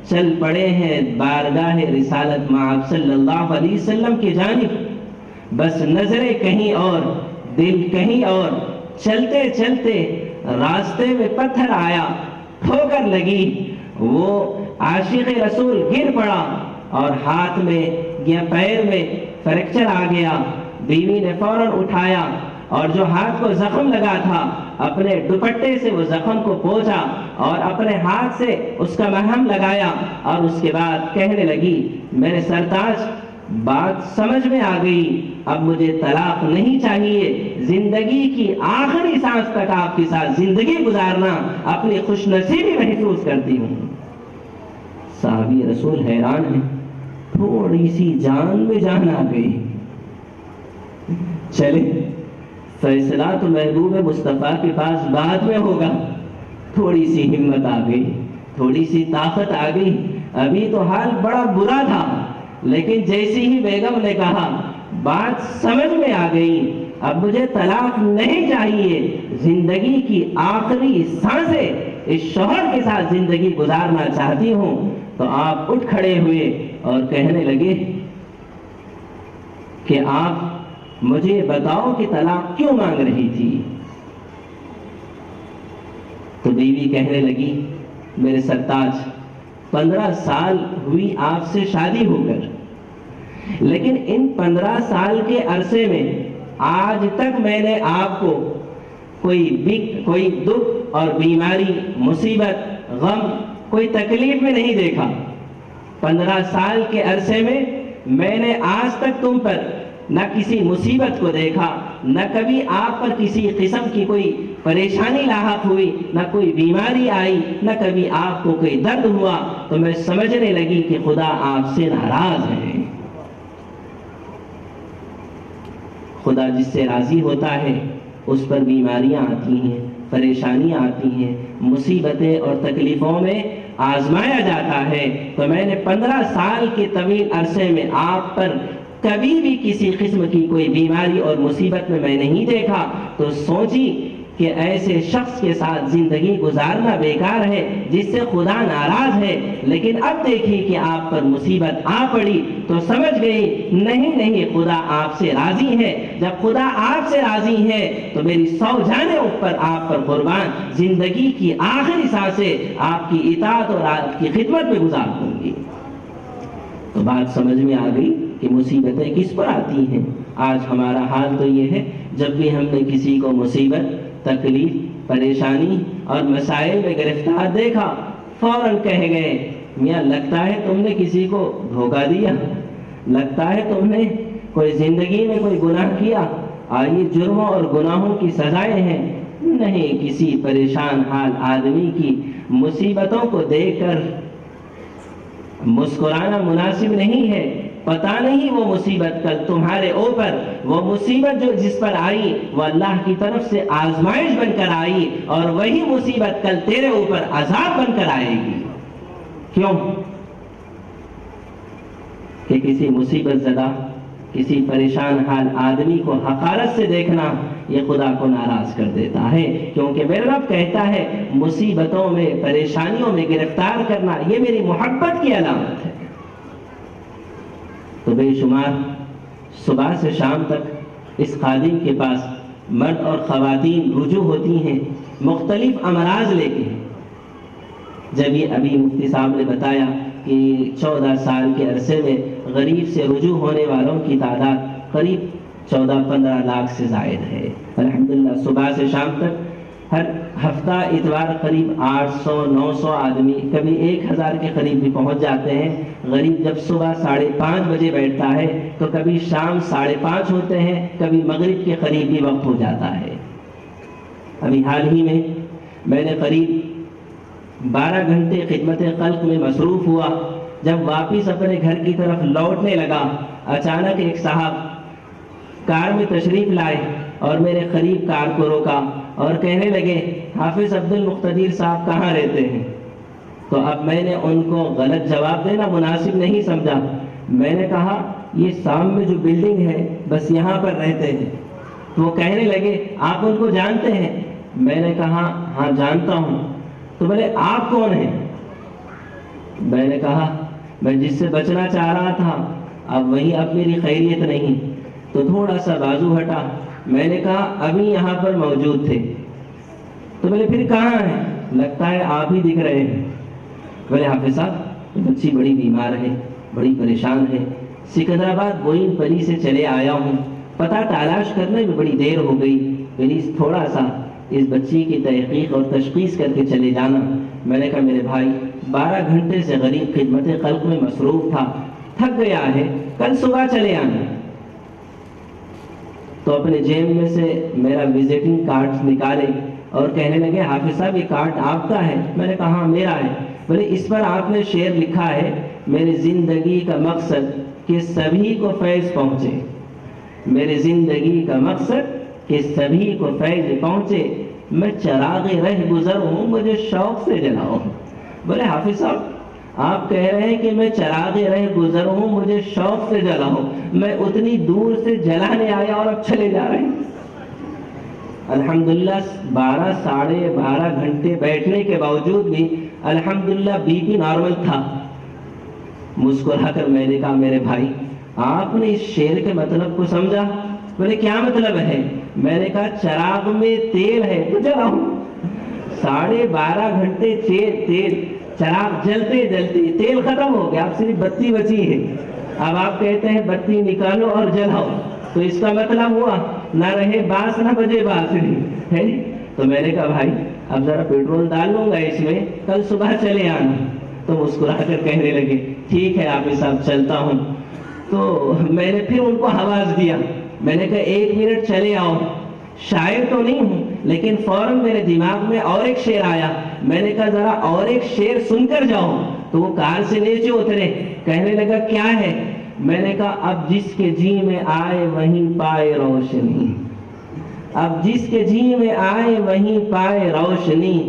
چل پڑے ہیں بارگاہ رسالت مآب صلی اللہ علیہ وسلم کی جانب، بس نظریں کہیں اور دل کہیں اور، چلتے چلتے راستے میں پتھر آیا، ٹھوکر لگی، وہ عاشق رسول گر پڑا اور ہاتھ میں یا پیر میں فریکچر آ گیا۔ بیوی نے فوراً اٹھایا اور جو ہاتھ کو زخم لگا تھا اپنے دوپٹے سے وہ زخم کو پوچھا اور اپنے ہاتھ سے اس کا مرہم لگایا، اور اس کے بعد کہنے لگی میرے سرتاج بات سمجھ میں آ گئی، اب مجھے طلاق نہیں چاہیے، زندگی کی آخری سانس تک آپ کے ساتھ زندگی گزارنا اپنی خوش نصیبی محسوس کرتی ہوں۔ صحابی رسول حیران ہیں، تھوڑی سی جان میں جان آ گئی۔ چلے فیصلہ تو محبوب مصطفیٰ کے پاس بعد میں ہوگا، تھوڑی سی ہمت آ گئی، تھوڑی سی طاقت آ گئی۔ ابھی تو حال بڑا برا تھا، لیکن جیسی ہی بیگم نے کہا بات سمجھ میں آ گئی، اب مجھے طلاق نہیں چاہیے، زندگی کی آخری سانسیں اس شوہر کے ساتھ زندگی گزارنا چاہتی ہوں، تو آپ اٹھ کھڑے ہوئے اور کہنے لگے کہ آپ مجھے بتاؤ کہ طلاق کیوں مانگ رہی تھی؟ تو بیوی کہنے لگی میرے سرتاج 15 سال ہوئی آپ سے شادی ہو کر، لیکن ان 15 سال کے عرصے میں آج تک میں نے آپ کو کوئی دکھ اور بیماری، مصیبت، غم، کوئی تکلیف میں نہیں دیکھا۔ 15 سال کے عرصے میں نے آج تک تم پر نہ کسی مصیبت کو دیکھا، نہ کبھی آپ پر کسی قسم کی کوئی پریشانی لاحق ہوئی، نہ کوئی بیماری آئی، نہ کبھی آپ کو کوئی درد ہوا، تو میں سمجھنے لگی کہ خدا آپ سے ناراض ہے۔ خدا جس سے راضی ہوتا ہے اس پر بیماریاں آتی ہیں، پریشانیاں آتی ہیں، مصیبتیں اور تکلیفوں میں آزمایا جاتا ہے۔ تو میں نے 15 سال کے طویل عرصے میں آپ پر کبھی بھی کسی قسم کی کوئی بیماری اور مصیبت میں نہیں دیکھا، تو سوچی کہ ایسے شخص کے ساتھ زندگی گزارنا بیکار ہے جس سے خدا ناراض ہے۔ لیکن اب دیکھی کہ آپ پر مصیبت آ پڑی تو سمجھ گئی نہیں خدا آپ سے راضی ہے۔ جب خدا آپ سے راضی ہے تو میری 100 جانیں اوپر آپ پر قربان، زندگی کی آخری سانسیں آپ کی اطاعت اور آپ کی خدمت میں گزار دوں گی۔ تو بات سمجھ میں آ گئی کہ مصیبتیں کس پر آتی ہیں۔ آج ہمارا حال تو یہ ہے، جب بھی ہم نے کسی کو مصیبت، تکلیف، پریشانی اور مسائل میں گرفتار دیکھا، فوراً کہہ گئے میاں لگتا ہے تم نے کسی کو دھوکہ دیا، لگتا ہے تم نے کوئی زندگی میں کوئی گناہ کیا، آئیے جرموں اور گناہوں کی سزائیں ہیں۔ نہیں، کسی پریشان حال آدمی کی مصیبتوں کو دیکھ کر مسکرانا مناسب نہیں ہے۔ پتہ نہیں وہ مصیبت کل تمہارے اوپر، وہ مصیبت جو جس پر آئی وہ اللہ کی طرف سے آزمائش بن کر آئی، اور وہی مصیبت کل تیرے اوپر عذاب بن کر آئے گی۔ کیوں کہ کسی مصیبت زدہ، کسی پریشان حال آدمی کو حقارت سے دیکھنا یہ خدا کو ناراض کر دیتا ہے، کیونکہ میرا رب کہتا ہے مصیبتوں میں، پریشانیوں میں گرفتار کرنا یہ میری محبت کی علامت ہے۔ تو بے شمار صبح سے شام تک اس خادم کے پاس مرد اور خواتین رجوع ہوتی ہیں، مختلف امراض لے کے۔ جب یہ ابھی مفتی صاحب نے بتایا کہ 14 سال کے عرصے میں غریب سے رجوع ہونے والوں کی تعداد قریب 14-15 لاکھ سے زائد ہے۔ الحمدللہ صبح سے شام تک ہر ہفتہ اتوار قریب 800-900 آدمی، کبھی 1000 کے قریب بھی پہنچ جاتے ہیں۔ غریب جب صبح 5:30 بجے بیٹھتا ہے تو کبھی شام 5:30 ہوتے ہیں، کبھی مغرب کے قریب بھی وقت ہو جاتا ہے۔ ابھی حال ہی میں نے قریب 12 گھنٹے خدمت خلق میں مصروف ہوا۔ جب واپس اپنے گھر کی طرف لوٹنے لگا، اچانک ایک صاحب کار میں تشریف لائے اور میرے قریب کار کو روکا اور کہنے لگے حافظ عبد المقتدر صاحب کہاں رہتے ہیں؟ تو اب میں نے ان کو غلط جواب دینا مناسب نہیں سمجھا۔ میں نے کہا یہ سامنے جو بلڈنگ ہے بس یہاں پر رہتے ہیں۔ تو وہ کہنے لگے آپ ان کو جانتے ہیں؟ میں نے کہا ہاں جانتا ہوں۔ تو بولے آپ کون ہیں؟ میں نے کہا میں جس سے بچنا چاہ رہا تھا اب وہی اب میری خیریت نہیں، تو تھوڑا سا بازو ہٹا. میں نے کہا ابھی یہاں پر موجود تھے. تو بولے پھر کہاں ہیں؟ لگتا ہے آپ ہی دکھ رہے ہیں. بولے حافظ صاحب بچی بڑی بیمار ہے، بڑی پریشان ہے، سکندرآباد بوئن پلی سے چلے آیا ہوں، پتہ تلاش کرنے میں بڑی دیر ہو گئی، پلیز تھوڑا سا اس بچی کی تحقیق اور تشخیص کر کے چلے جانا. میں نے کہا میرے بھائی 12 گھنٹے سے غریب خدمت خلق میں مصروف تھا، تھک گیا ہے، کل صبح چلے آنا. تو اپنے جیب میں سے میرا وزٹنگ کارڈ نکالے اور کہنے لگے حافظ صاحب یہ کارڈ آپ کا ہے؟ میں نے کہا ہاں میرا ہے. بولے اس پر آپ نے شعر لکھا ہے میری زندگی کا مقصد کہ سبھی کو فیض پہنچے، میری زندگی کا مقصد کہ سبھی کو فیض پہنچے، میں چراغ رہ گزر ہوں مجھے شوق سے جلاؤ. بولے حافظ صاحب آپ کہہ رہے ہیں کہ میں چراغ رہ گزر ہوں مجھے شوق سے جلاؤ، میں اتنی دور سے جلانے آیا اور اب چلے جا رہے ہیں. الحمدللہ 12 ساڑھے 12 گھنٹے بیٹھنے کے باوجود بھی الحمدللہ بی پی نارمل تھا. مسکرا کر میں نے کہا میرے بھائی آپ نے اس شعر کے مطلب کو سمجھا؟ بولے کیا مطلب ہے؟ میں نے کہا چراغ میں تیل ہے تو جلاؤ. 12.5 گھنٹے تیل چراغ جلتے جلتے تیل ختم ہو گیا، اب صرف بتی بچی ہے. اب آپ کہتے ہیں بتی نکالو اور جلاؤ، تو اس کا مطلب ہوا نہ رہے باس نہ بجے بانسری ہے. تو میں نے کہا بھائی اب ذرا پیٹرول ڈال لوں گا اس میں، کل صبح چلے آنا. تو مسکرا کر کہنے لگے ٹھیک ہے حافظ صاحب چلتا ہوں. تو میں نے پھر ان کو آواز دیا، میں نے کہا 1 منٹ چلے آؤ. شاعر تو نہیں ہوں لیکن فوراً میرے دماغ میں اور ایک شعر آیا. میں نے کہا ذرا اور ایک شعر سن کر جاؤ. تو وہ کار سے نیچے اترے، کہنے لگا کیا ہے؟ میں نے کہا اب جس کے جی میں آئے وہیں پائے روشنی، اب جس کے جی میں آئے وہیں پائے روشنی،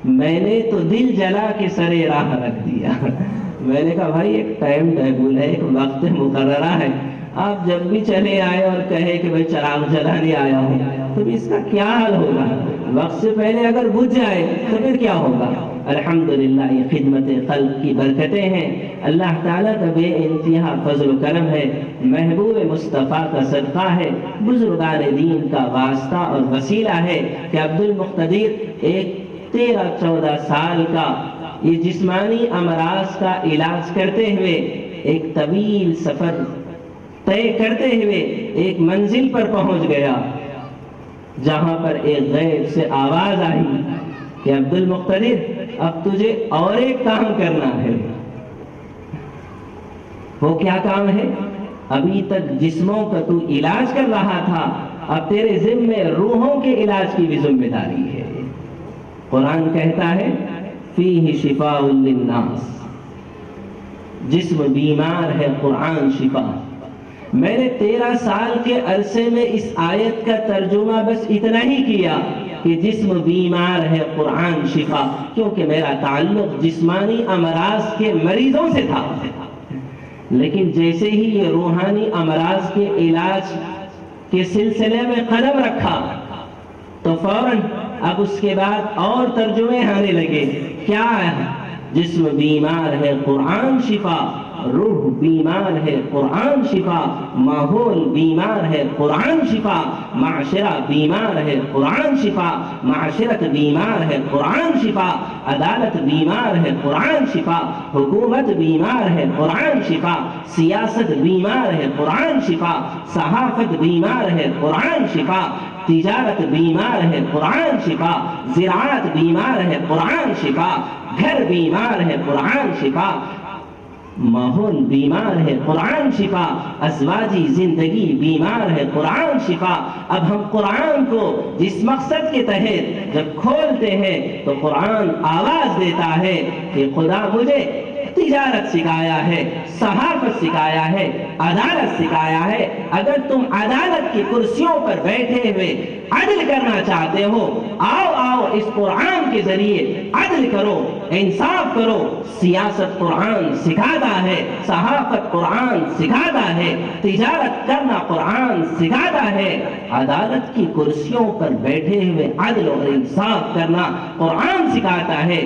میں نے تو دل جلا کے سرے راہ رکھ دیا. میں نے کہا بھائی ایک ٹائم ٹیبل ہے، ایک وقت مقررہ ہے، آپ جب بھی چلے آئے اور کہے کہ میں چراغ جلانے آیا ہوں تو اس کا کیا حال ہوگا؟ وقت سے پہلے اگر بجھ جائے تو پھر کیا ہوگا؟ الحمدللہ یہ خدمت خلق کی برکتیں ہیں، اللہ تعالیٰ کا بے انتہا فضل و کرم ہے، محبوب مصطفیٰ کا صدقہ ہے، بزرگان دین کا واسطہ اور وسیلہ ہے کہ عبد المقتدر ایک 13-14 سال کا یہ جسمانی امراض کا علاج کرتے ہوئے ایک طویل سفر طے کرتے ہوئے ایک منزل پر پہنچ گیا جہاں پر ایک غیب سے آواز آئی کہ عبد المقتدر اب تجھے اور ایک کام کرنا ہے. وہ کیا کام ہے؟ ابھی تک جسموں کا تو علاج کر رہا تھا، اب تیرے ذمے روحوں کے علاج کی بھی ذمہ داری ہے. قرآن کہتا ہے فیہ شفاء للناس، جسم بیمار ہے قرآن شفا. میں نے 13 سال کے عرصے میں اس آیت کا ترجمہ بس اتنا ہی کیا کہ جسم بیمار ہے قرآن شفا، کیونکہ میرا تعلق جسمانی امراض کے مریضوں سے تھا. لیکن جیسے ہی یہ روحانی امراض کے علاج کے سلسلے میں قدم رکھا تو فوراً اب اس کے بعد اور ترجمے آنے لگے. کیا ہے؟ جسم بیمار ہے قرآن شفا، روح بیمار ہے قرآن شفا، ماحول بیمار ہے قرآن شفا، معاشرہ بیمار ہے قرآن شفا، معاشرت بیمار ہے قرآن شفا، عدالت بیمار ہے قرآن شفا، حکومت بیمار ہے قرآن شفا، سیاست بیمار ہے قرآن شفا، صحافت بیمار ہے قرآن شفا، تجارت بیمار ہے قرآن شفا، زراعت بیمار ہے قرآن شفا، گھر بیمار ہے قرآن شفا، ماحول بیمار ہے قرآن شفا، ازواجی زندگی بیمار ہے قرآن شفا. اب ہم قرآن کو جس مقصد کے تحت جب کھولتے ہیں تو قرآن آواز دیتا ہے کہ خدا مجھے تجارت سکھایا ہے، صحافت سکھایا ہے، عدالت سکھایا ہے. اگر تم عدالت کی کرسیوں پر بیٹھے ہوئے عدل کرنا چاہتے ہو، آؤ اس قرآن کے ذریعے عدل کرو، انصاف کرو. سیاست قرآن سکھاتا ہے، صحافت قرآن سکھاتا ہے، تجارت کرنا قرآن سکھاتا ہے، عدالت کی کرسیوں پر بیٹھے ہوئے عدل اور انصاف کرنا قرآن سکھاتا ہے.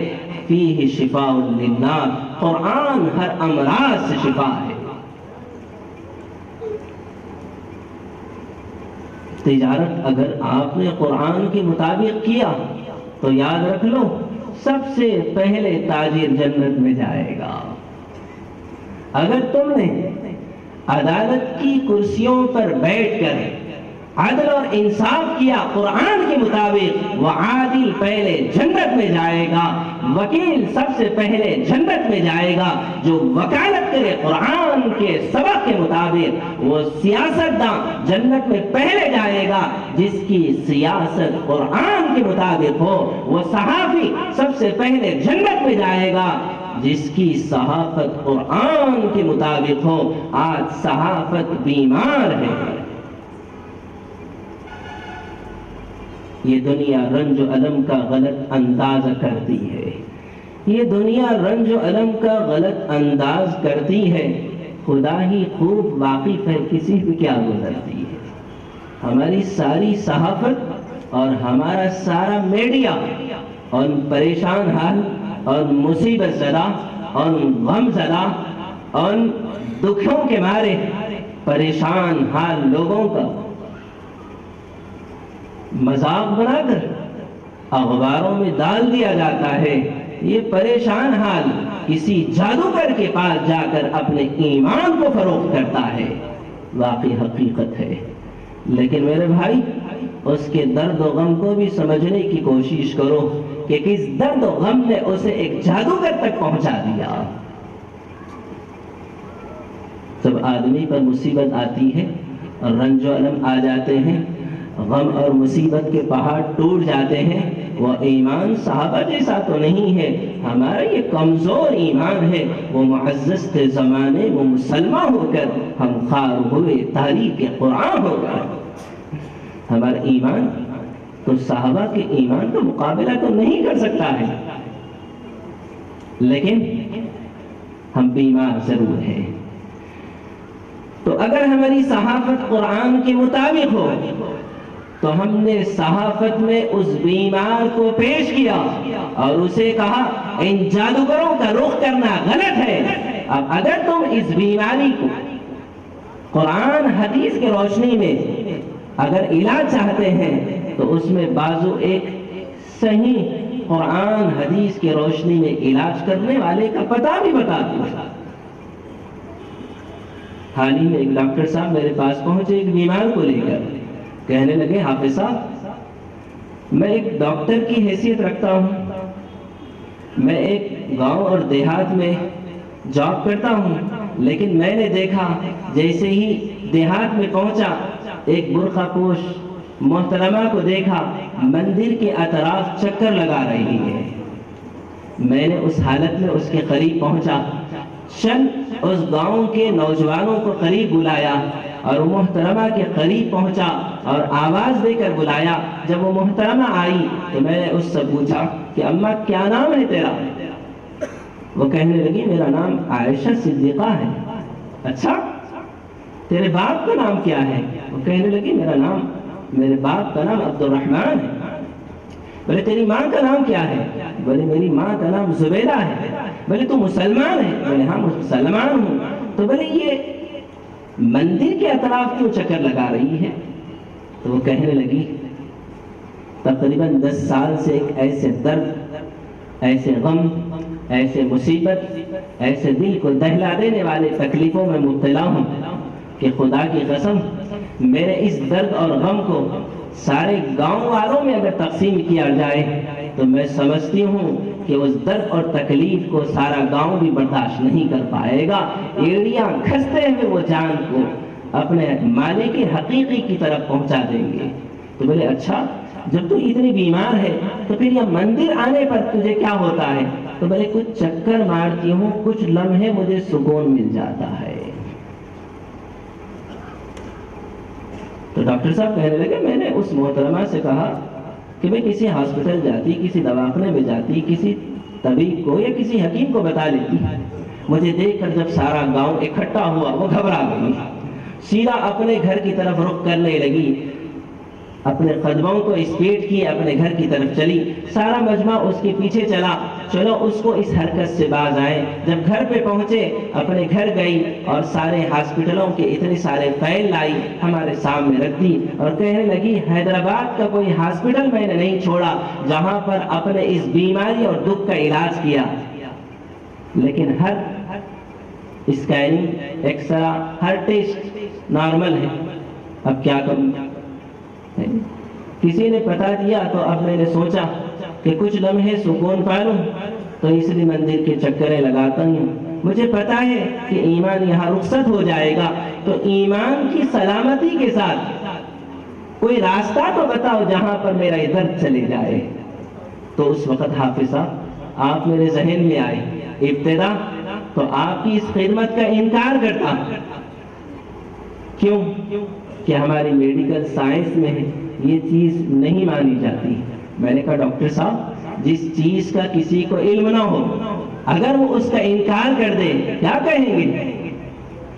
فیہ شفاء للناس، قرآن ہر امراض سے شفا ہے۔ تجارت اگر آپ نے قرآن کے مطابق کیا تو یاد رکھ لو سب سے پہلے تاجر جنت میں جائے گا۔ اگر تم نے عدالت کی کرسیوں پر بیٹھ کر عدل اور انصاف کیا قرآن کے مطابق، وہ عادل پہلے جنت میں جائے گا، وکیل سب سے پہلے جنت میں جائے گا، جو وکالت کرے قرآن کے سبق کے مطابق وہ سیاستداں جنت میں پہلے جائے گا، جس کی سیاست قرآن کے مطابق ہو، وہ صحافی سب سے پہلے جنت میں جائے گا، جس کی صحافت قرآن کے مطابق ہو۔ آج صحافت بیمار ہے، یہ دنیا رنج و الم کا غلط انداز کرتی ہے، یہ دنیا رنج و الم کا غلط انداز کرتی ہے، خدا ہی خوب واقف ہے کسی پہ کیا گزرتی ہے۔ ہماری ساری صحافت اور ہمارا سارا میڈیا ان پریشان حال اور مصیبت زدہ اور غم زدہ اور دکھوں کے مارے پریشان حال لوگوں کا مذاق بنا کر اخباروں میں ڈال دیا جاتا ہے۔ یہ پریشان حال کسی جادوگر کے پاس جا کر اپنے ایمان کو فروخت کرتا ہے، واقعی حقیقت ہے۔ لیکن میرے بھائی اس کے درد و غم کو بھی سمجھنے کی کوشش کرو کہ کس درد و غم نے اسے ایک جادوگر تک پہنچا دیا۔ جب آدمی پر مصیبت آتی ہے اور رنج و الم آ جاتے ہیں، غم اور مصیبت کے پہاڑ ٹوٹ جاتے ہیں، وہ ایمان صحابہ جیسا تو نہیں ہے، ہمارا یہ کمزور ایمان ہے، وہ معزز کے زمانے وہ مسلمان ہو کر ہم خار ہوئے تاریخ قرآن ہو کر، ہمارا ایمان تو صحابہ کے ایمان کا مقابلہ تو نہیں کر سکتا ہے، لیکن ہم بیمار ضرور ہیں۔ تو اگر ہماری صحافت قرآن کے مطابق ہو تو ہم نے صحافت میں اس بیمار کو پیش کیا اور اسے کہا ان جادوگروں کا رخ کرنا غلط ہے۔ اب اگر تم اس بیماری کو قرآن حدیث کی روشنی میں اگر علاج چاہتے ہیں تو اس میں بازو ایک صحیح قرآن حدیث کی روشنی میں علاج کرنے والے کا پتہ بھی بتا دو۔ حال ہی میں ایک ڈاکٹر صاحب میرے پاس پہنچے ایک بیمار کو لے کر، کہنے لگے حافظ صاحب میں ایک ڈاکٹر کی حیثیت رکھتا ہوں، میں ایک گاؤں اور دیہات میں جاب کرتا ہوں، لیکن میں نے دیکھا جیسے ہی دیہات میں پہنچا ایک برقع پوش محترمہ کو دیکھا مندر کے اطراف چکر لگا رہی ہے۔ میں نے اس حالت میں اس کے قریب پہنچا، چند اس گاؤں کے نوجوانوں کو قریب بلایا اور وہ محترمہ کے قریب پہنچا اور آواز دے کر بلایا۔ جب وہ محترمہ آئی تو میں نے اس سے پوچھا کہ اماں کیا نام ہے تیرا؟ وہ کہنے لگی میرا نام عائشہ صدیقہ ہے۔ اچھا تیرے باپ کا نام کیا ہے؟ وہ کہنے لگی میرے باپ کا نام عبد الرحمن ہے۔ بولے تیری ماں کا نام کیا ہے؟ بولے میری ماں کا نام زبیدہ ہے۔ بولے تو مسلمان ہے؟ بولے ہاں مسلمان ہوں۔ تو بولے یہ مندر کے اطراف کیوں چکر لگا رہی ہے؟ تو وہ کہنے لگی تقریباً 10 سال سے ایک ایسے درد، ایسے غم، ایسے مصیبت، ایسے دل کو دہلا دینے والے تکلیفوں میں مبتلا ہوں کہ خدا کی قسم میرے اس درد اور غم کو سارے گاؤں والوں میں اگر تقسیم کیا جائے تو میں سمجھتی ہوں کہ اس درد اور تکلیف کو سارا گاؤں بھی برداشت نہیں کر پائے گا۔ ایڑیاں کھستے ہوئے وہ جان کو اپنے مالک حقیقی کی طرف پہنچا دیں گے۔ تو بولے اچھا جب تو اتنی بیمار ہے تو پھر یہ مندر آنے پر تجھے کیا ہوتا ہے؟ تو بولے کچھ چکر مارتی ہوں، کچھ لمحے مجھے سکون مل جاتا ہے۔ تو ڈاکٹر صاحب کہنے لگے میں نے اس محترمہ سے کہا کہ میں کسی ہاسپٹل جاتی، کسی دواخانے میں جاتی، کسی طبیب کو یا کسی حکیم کو بتا لیتی۔ مجھے دیکھ کر جب سارا گاؤں اکٹھا ہوا وہ گھبرا گئی، سیدھا اپنے گھر کی طرف رخ کرنے لگی۔ اپنے قدموں کو اسپیڈ کی، اپنے گھر کی طرف چلی، سارا مجمع اس کے پیچھے چلا، چلو اس کو اس حرکت سے باز آئے۔ جب گھر پہ پہنچے، اپنے گھر گئی اور سارے ہاسپٹلوں کے اتنے سارے فائل لائی، ہمارے سامنے رکھ دی اور کہنے لگی حیدرآباد کا کوئی ہاسپٹل میں نے نہیں چھوڑا جہاں پر اپنے اس بیماری اور دکھ کا علاج کیا، لیکن ہر اسکیننگ، ایکسرا، ہر ٹیسٹ نارمل ہے، اب کیا کروں؟ کسی نے بتا دیا تو اب میں نے سوچا کہ کچھ لمحے سکون پالوں، تو اس لیے مندر کے چکریں لگاتا ہوں۔ مجھے پتا ہے کہ ایمان یہاں رخصت ہو جائے گا، تو ایمان کی سلامتی کے ساتھ کوئی راستہ تو بتاؤ جہاں پر میرا یہ درد چلے جائے۔ تو اس وقت حافظ صاحب آپ میرے ذہن میں آئے۔ ابتدا تو آپ کی اس خدمت کا انکار کرتا، کیوں کہ ہماری میڈیکل سائنس میں یہ چیز نہیں مانی جاتی۔ میں نے کہا ڈاکٹر صاحب جس چیز کا کسی کو علم نہ ہو اگر وہ اس کا انکار کر دے کیا کہیں گے؟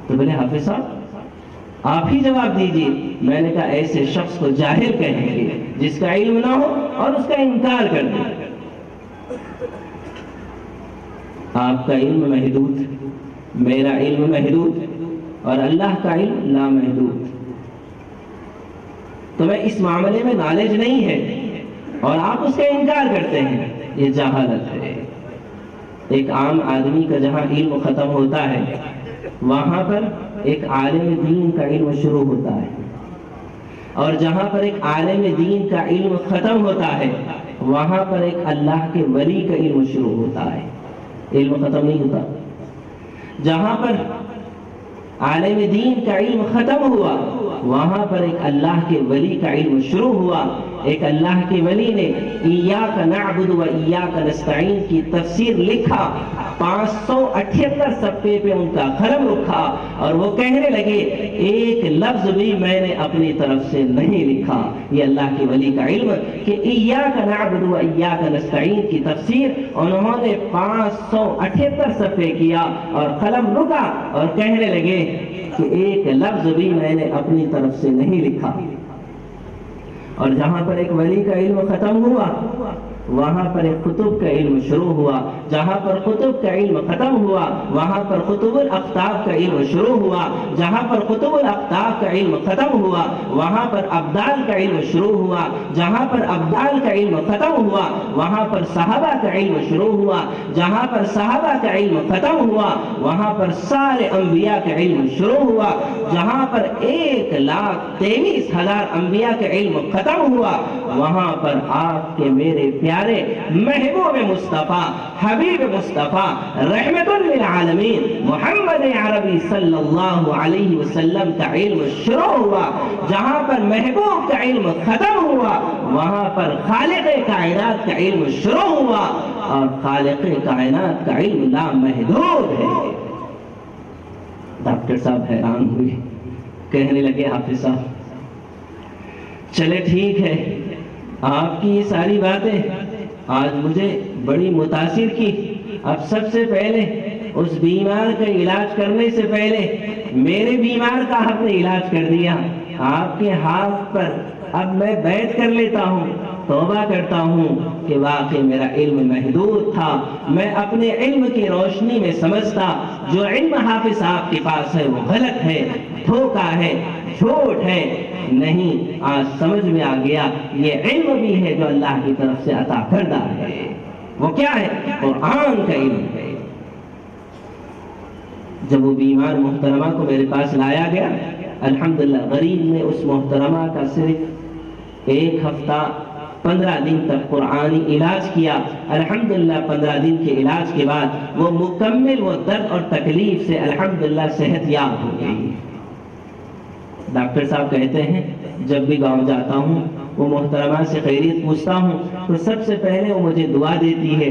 تو بولے حافظ صاحب آپ ہی جواب دیجیے۔ میں نے کہا ایسے شخص کو جاہل کہیں گے جس کا علم نہ ہو اور اس کا انکار کر دے۔ آپ کا علم محدود، میرا علم محدود، اور اللہ کا علم لامحدود، تو میں اس معاملے میں نالج نہیں ہے اور آپ اس کا انکار کرتے ہیں، یہ جہالت ہے۔ ایک عام آدمی کا جہاں علم ختم ہوتا ہے وہاں پر ایک عالم دین کا علم شروع ہوتا ہے، اور جہاں پر ایک عالم دین کا علم ختم ہوتا ہے وہاں پر ایک اللہ کے ولی کا علم شروع ہوتا ہے۔ علم ختم نہیں ہوتا۔ جہاں پر عالم دین کا علم ختم ہوا وہاں پر ایک اللہ کے ولی کا علم شروع ہوا۔ ایک اللہ کے ولی نے ایاک نعبد و ایاک نستعین کی تفسیر لکھا، 578 صفحے پہ ان کا قلم رکھا اور وہ کہنے لگے ایک لفظ بھی میں نے اپنی طرف سے نہیں لکھا۔ یہ اللہ کے ولی کا علم کہ ایاک نعبد و ایاک نستعین کی تفسیر انہوں نے 578 صفحے کیا اور قلم رکا اور کہنے لگے کہ ایک لفظ بھی میں نے اپنی طرف سے نہیں لکھا۔ اور جہاں پر ایک ولی کا علم ختم ہوا وہاں پر ایک کتب کا علم شروع ہوا۔ جہاں پر کتب کا علم ختم ہوا وہاں پر کتب الاقطاب کا علم شروع ہوا۔ جہاں پر کتب الاقطاب کا علم ختم ہوا وہاں پر ابدال کا علم شروع ہوا۔ جہاں پر ابدال کا علم ختم ہوا وہاں پر صحابہ کا علم شروع ہوا۔ جہاں پر صحابہ کا علم ختم ہوا وہاں پر سارے انبیاء کا علم شروع ہوا۔ جہاں پر 1,23,000 انبیاء کا علم ختم ہوا وہاں پر آپ کے میرے پیارے محبوب مصطفیٰ، حبیب مصطفیٰ، رحمت للعالمین محمد عربی صلی اللہ علیہ وسلم کا علم شروع ہوا۔ جہاں پر محبوب کا علم ختم ہوا وہاں پر خالق کائنات کا علم شروع ہوا، اور خالق کائنات کا علم لامحدود ہے۔ ڈاکٹر صاحب حیران ہوئے، کہنے لگے حافظ صاحب چلے ٹھیک ہے، آپ کی یہ ساری باتیں آج مجھے بڑی متاثر کی۔ اب سب سے پہلے اس بیمار کا علاج کرنے سے پہلے میرے بیمار کا آپ نے علاج کر دیا۔ آپ کے ہاتھ پر اب میں بیعت کر لیتا ہوں، توبہ کرتا ہوں کہ واقعی میرا علم محدود تھا، میں اپنے علم کی روشنی میں سمجھتا جو علم حافظ صاحب کے پاس ہے وہ غلط ہے، دھوکہ ہے، جھوٹ ہے۔ نہیں، آج سمجھ میں آ گیا یہ علم بھی ہے جو اللہ کی طرف سے عطا کردہ ہے۔ وہ کیا ہے؟ قرآن کا علم ہے۔ جب وہ بیمار محترمہ کو میرے پاس لایا گیا، الحمدللہ غریب نے اس محترمہ کا صرف 1 ہفتہ 15 دن تک قرآنی علاج کیا۔ الحمدللہ 15 دن کے علاج کے بعد وہ مکمل وہ درد اور تکلیف سے الحمدللہ صحت یاب ہو گئی۔ ڈاکٹر صاحب کہتے ہیں جب بھی گاؤں جاتا ہوں وہ محترمہ سے خیریت پوچھتا ہوں تو سب سے پہلے وہ مجھے دعا دیتی ہے